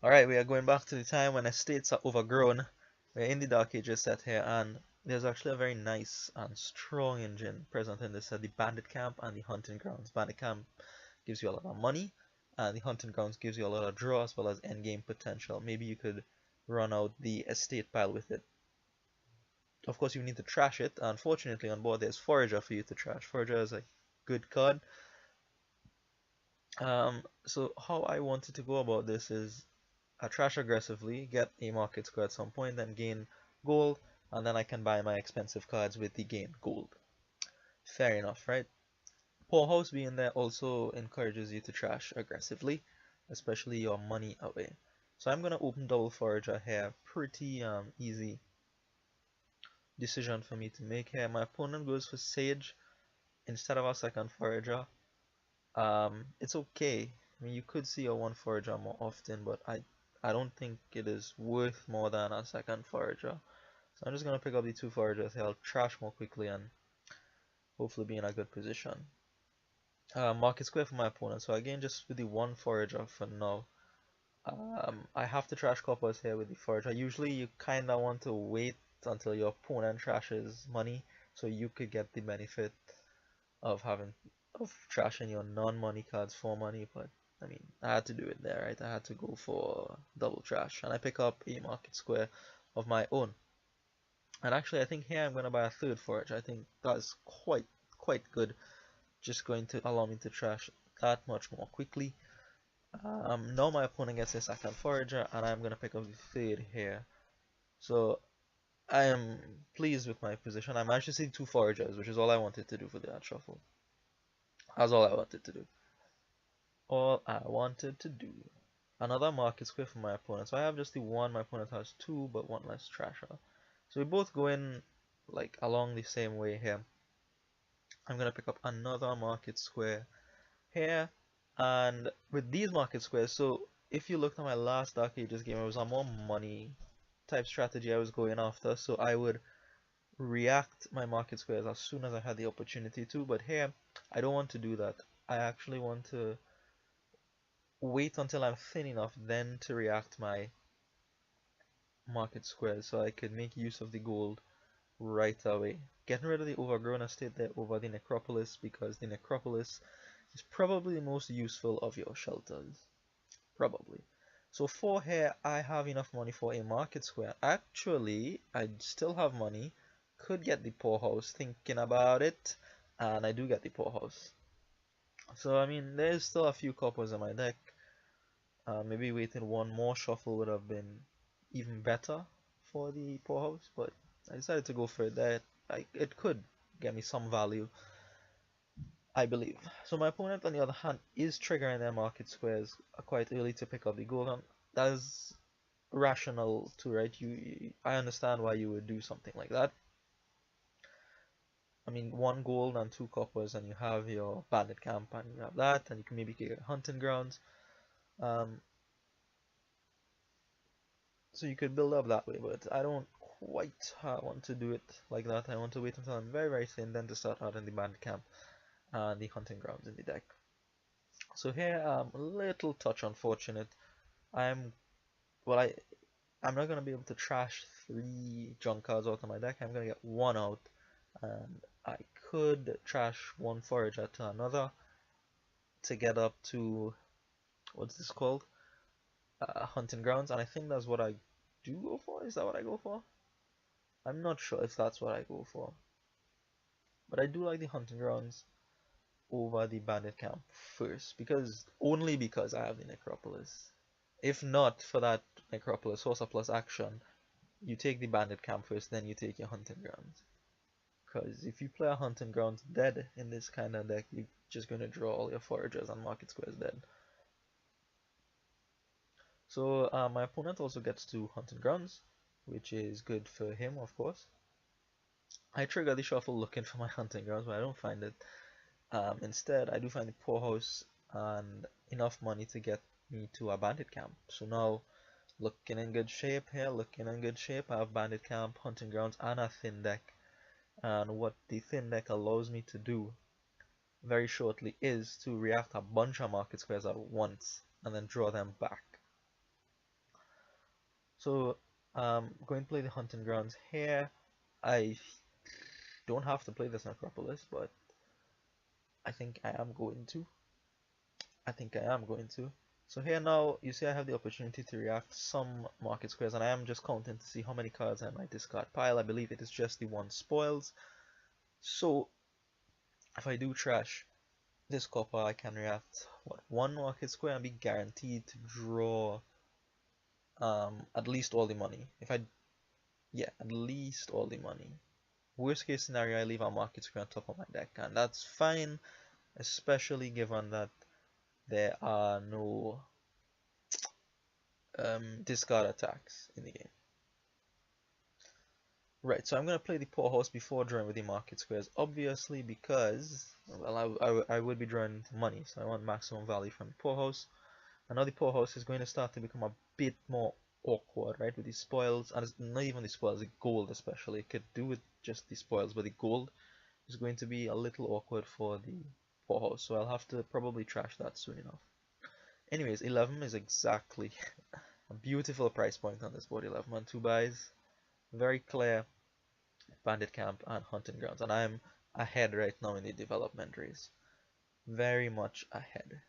Alright, we are going back to the time when estates are overgrown. We're in the Dark Ages set here, and there's actually a very nice and strong engine present in this set, the Bandit Camp and the Hunting Grounds. Bandit Camp gives you a lot of money, and the Hunting Grounds gives you a lot of draw as well as endgame potential. Maybe you could run out the estate pile with it. Of course, you need to trash it. Unfortunately, on board there's Forager for you to trash. Forager is a good card. So how I wanted to go about this is I trash aggressively, get a market score at some point, then gain gold, and then I can buy my expensive cards with the gained gold. Fair enough, right? Poorhouse being there also encourages you to trash aggressively, especially your money away. So I'm gonna open double forager here. Pretty easy decision for me to make here. My opponent goes for Sage instead of a second forager. It's okay. I mean, you could see a one forager more often, but I don't think it is worth more than a second forager. So I'm just gonna pick up the two foragers here. I'll trash more quickly and hopefully be in a good position. Market square for my opponent. So again, just with the one forager for now. I have to trash coppers here with the forager. Usually you kinda want to wait until your opponent trashes money so you could get the benefit of having trashing your non-money cards for money, but I mean I had to do it there, right? I had to go for double trash, and I pick up a market square of my own. And actually, I think here I'm gonna buy a third forage. I think that's quite good. Just going to allow me to trash that much more quickly. Now my opponent gets a second forager, and I'm gonna pick up the third here. So I am pleased with my position. I managed to see two foragers, which is all I wanted to do for the art shuffle. That's all I wanted to do. All I wanted to do. Another market square for my opponent. So I have just the one, my opponent has two, but one less trasher. So we both go in like along the same way here. I'm gonna pick up another market square here, and with these market squares, so if you looked at my last Dark Ages game, it was a more money type strategy I was going after, so I would react my market squares as soon as I had the opportunity to, but here I don't want to do that. I actually want to wait until I'm thin enough then to react my market squares so I could make use of the gold right away. Getting rid of the overgrown estate there over the necropolis, because the necropolis is probably the most useful of your shelters. Probably. So for here, I have enough money for a market square. Actually, I still have money. Could get the poorhouse, thinking about it, and I do get the poorhouse. So I mean, there's still a few coppers in my deck. Maybe waiting one more shuffle would have been even better for the poorhouse, but I decided to go for it. It could get me some value, I believe. So my opponent, on the other hand, is triggering their market squares quite early to pick up the gold. And that is rational too, right? I understand why you would do something like that. I mean, one gold and two coppers, and you have your bandit camp, and you have that, and you can maybe get hunting grounds. Um, so you could build up that way, but I don't quite want to do it like that. I want to wait until I'm very thin, then to start out in the bandit camp and the hunting grounds in the deck. So here I'm a little touch unfortunate. I'm well I'm not gonna be able to trash three junk cards out of my deck. I'm gonna get one out, and I could trash one forager to another to get up to what's this called? Hunting grounds, and I think that's what I do go for. Is that what I go for? I'm not sure if that's what I go for, but I do like the hunting grounds over the bandit camp first, because only because I have the necropolis. If not for that necropolis sorcerer plus action, you take the bandit camp first, then you take your hunting grounds. Because if you play a hunting grounds dead in this kind of deck, you're just going to draw all your foragers and market squares dead. So my opponent also gets two hunting grounds, which is good for him, of course. I trigger the shuffle looking for my hunting grounds, but I don't find it. Instead, I do find the poorhouse and enough money to get me to a bandit camp. So now, looking in good shape here, looking in good shape. I have bandit camp, hunting grounds, and a thin deck. And what the thin deck allows me to do very shortly is to react a bunch of market squares at once and then draw them back. So going to play the hunting grounds here. I don't have to play this Necropolis, but I think I am going to. I think I am going to. So here now, you see I have the opportunity to react some market squares, and I am just counting to see how many cards I might discard pile. I believe it is just the one spoils. So if I do trash this copper, I can react what, one market square and be guaranteed to draw at least all the money. If I, yeah, at least all the money. Worst case scenario, I leave a market square on top of my deck, and that's fine, especially given that there are no discard attacks in the game. Right, so I'm going to play the poorhouse before drawing with the market squares, obviously because, well, I would be drawing money, so I want maximum value from the poorhouse. And now the poorhouse is going to start to become a bit more awkward, right, with the spoils, and it's not even the spoils, the gold especially. It could do with just the spoils, but the gold is going to be a little awkward for the poorhouse, so I'll have to probably trash that soon enough. Anyways, 11 is exactly a beautiful price point on this board. 11 on 2 buys, very clear. Bandit camp and hunting grounds, and I'm ahead right now in the development race, very much ahead,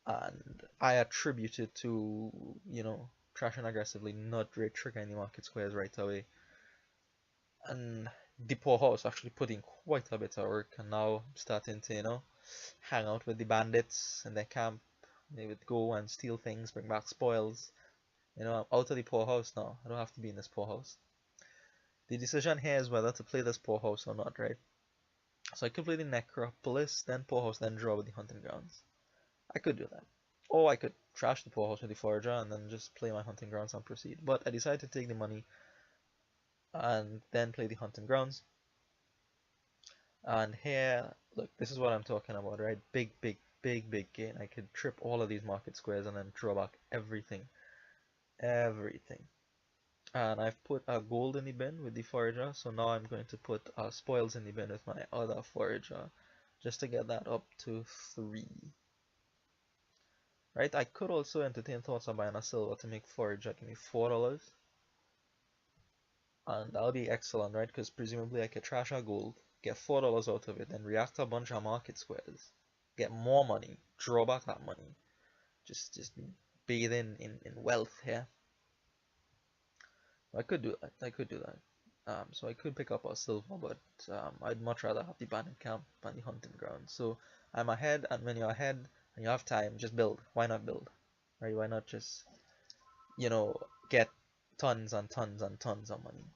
and I attribute it to, you know, trashing aggressively, not really triggering the market squares right away, and the poor house actually putting quite a bit of work, and now starting to, you know, hang out with the bandits in their camp. They would go and steal things, bring back spoils. You know, I'm out of the poor house now. I don't have to be in this poor house. The decision here is whether to play this poorhouse or not, right? So I could play the Necropolis, then poorhouse, then draw with the hunting grounds. I could do that. Or I could trash the poorhouse with the forager and then just play my hunting grounds and proceed. But I decided to take the money and then play the hunting grounds. And here, look, this is what I'm talking about, right? Big, big, big, big gain. I could trip all of these market squares and then draw back everything. Everything. And I've put a gold in the bin with the forager, so now I'm going to put spoils in the bin with my other forager, just to get that up to 3. Right, I could also entertain thoughts of buying a silver to make forager give me $4, and that'll be excellent, right, because presumably I could trash a gold, get $4 out of it, then react to a bunch of market squares, get more money, draw back that money, just bathe in wealth here. I could do that. I could do that. So I could pick up a silver, but I'd much rather have the bandit camp and the hunting ground. So I'm ahead, and when you're ahead and you have time, just build. Why not build? Right? Why not just, you know, get tons and tons and tons of money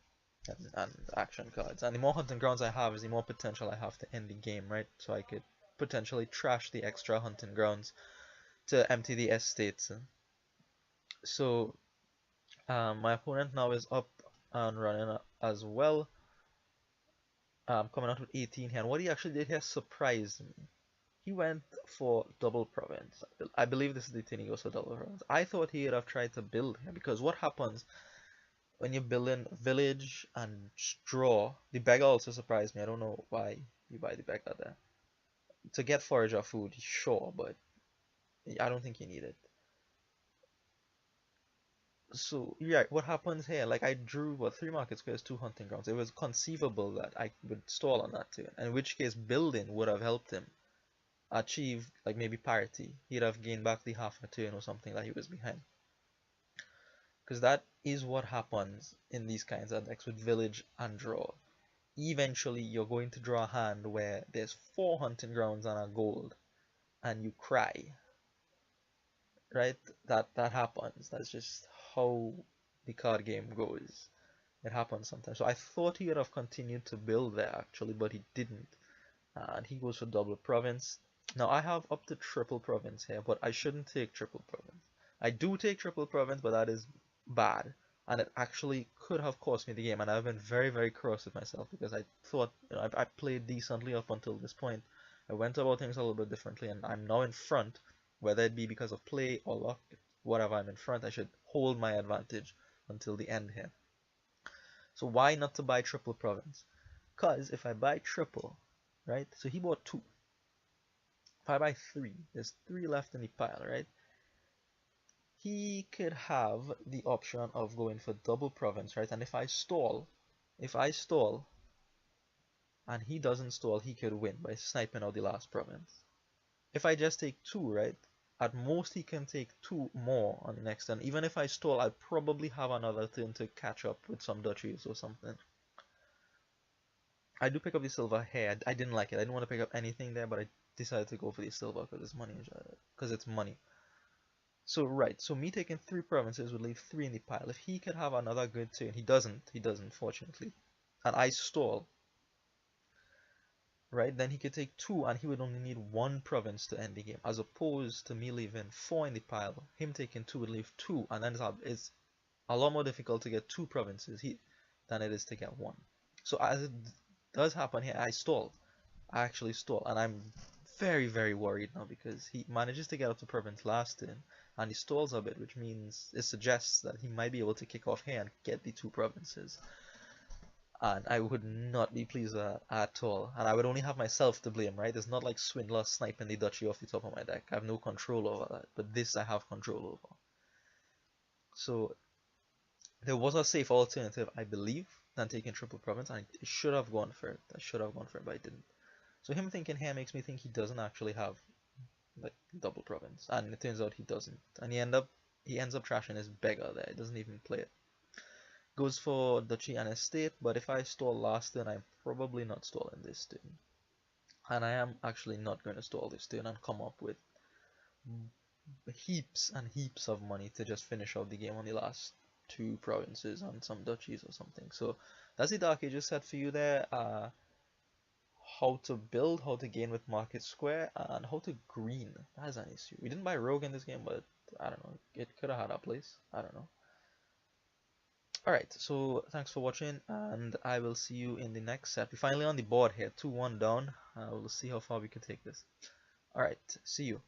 and action cards? And the more hunting grounds I have, is the more potential I have to end the game, right? So I could potentially trash the extra hunting grounds to empty the estates. So my opponent now is up and running as well. Coming out with 18 here. And what he actually did here surprised me. He went for double province. I believe this is the thing, he goes for double province. I thought he would have tried to build here, because what happens when you build in village and draw, the beggar also surprised me. I don't know why you buy the beggar there. To get forager food, sure, but I don't think you need it. So yeah, what happens here? Like I drew what 3 market squares, 2 hunting grounds. It was conceivable that I would stall on that turn, and in which case building would have helped him achieve like maybe parity. He'd have gained back the half a turn or something that he was behind. Because that is what happens in these kinds of decks with village and draw. Eventually you're going to draw a hand where there's 4 hunting grounds and a gold, and you cry. Right? That happens. That's just how the card game goes. It happens sometimes. So I thought he would have continued to build there actually, but he didn't. And he goes for double province. Now I have up to triple province here, but I shouldn't take triple province. I do take triple province, but that is bad. And it actually could have cost me the game, and I've been very, very cross with myself because I thought, you know, I played decently up until this point. I went about things a little bit differently, and I'm now in front. Whether it be because of play or luck, whatever, I'm in front, I should hold my advantage until the end here. So why not to buy triple province? Because if I buy triple, right, so he bought 2. If I buy 3, there's 3 left in the pile, right? he could have the option of going for double province, right? And if I stall, and he doesn't stall, he could win by sniping out the last province. If I just take two, right? At most he can take two more on the next turn. Even if I stall, I'll probably have another turn to catch up with some duchies or something. I do pick up the silver here. I didn't like it. I didn't want to pick up anything there, but I decided to go for the silver because it's money. Because it's money. So right, so me taking three provinces would leave three in the pile. If he could have another good turn, he doesn't. He doesn't, fortunately. And I stall, right? Then he could take two, and he would only need one province to end the game, as opposed to me leaving four in the pile. Him taking two would leave two, and then it's a lot more difficult to get two provinces than it is to get one. So as it does happen here, I stall. I actually stall, and I'm very, very worried now because he manages to get up to province last turn, and he stalls a bit, which means it suggests that he might be able to kick off here and get the two provinces. And I would not be pleased with that at all. And I would only have myself to blame, right? It's not like Swindler sniping the duchy off the top of my deck. I have no control over that, but this I have control over. So there was a safe alternative, I believe, than taking triple province, and I should have gone for it. I should have gone for it, but I didn't. So him thinking here makes me think he doesn't actually have like double province, and it turns out he doesn't. And he ends up trashing his beggar there. He doesn't even play it. Goes for duchy and estate, but if I stall last turn, I'm probably not stalling this turn. And I am actually not going to stall this turn and come up with heaps and heaps of money to just finish out the game on the last two provinces and some duchies or something. So that's the Dark Ages set for you there. How to build, how to gain with Market Square, and how to green. That is an issue. We didn't buy Rogue in this game, but I don't know. It could have had a place. I don't know. Alright, so thanks for watching, and I will see you in the next set. We're finally on the board here, 2-1 down. We'll see how far we can take this. Alright, see you.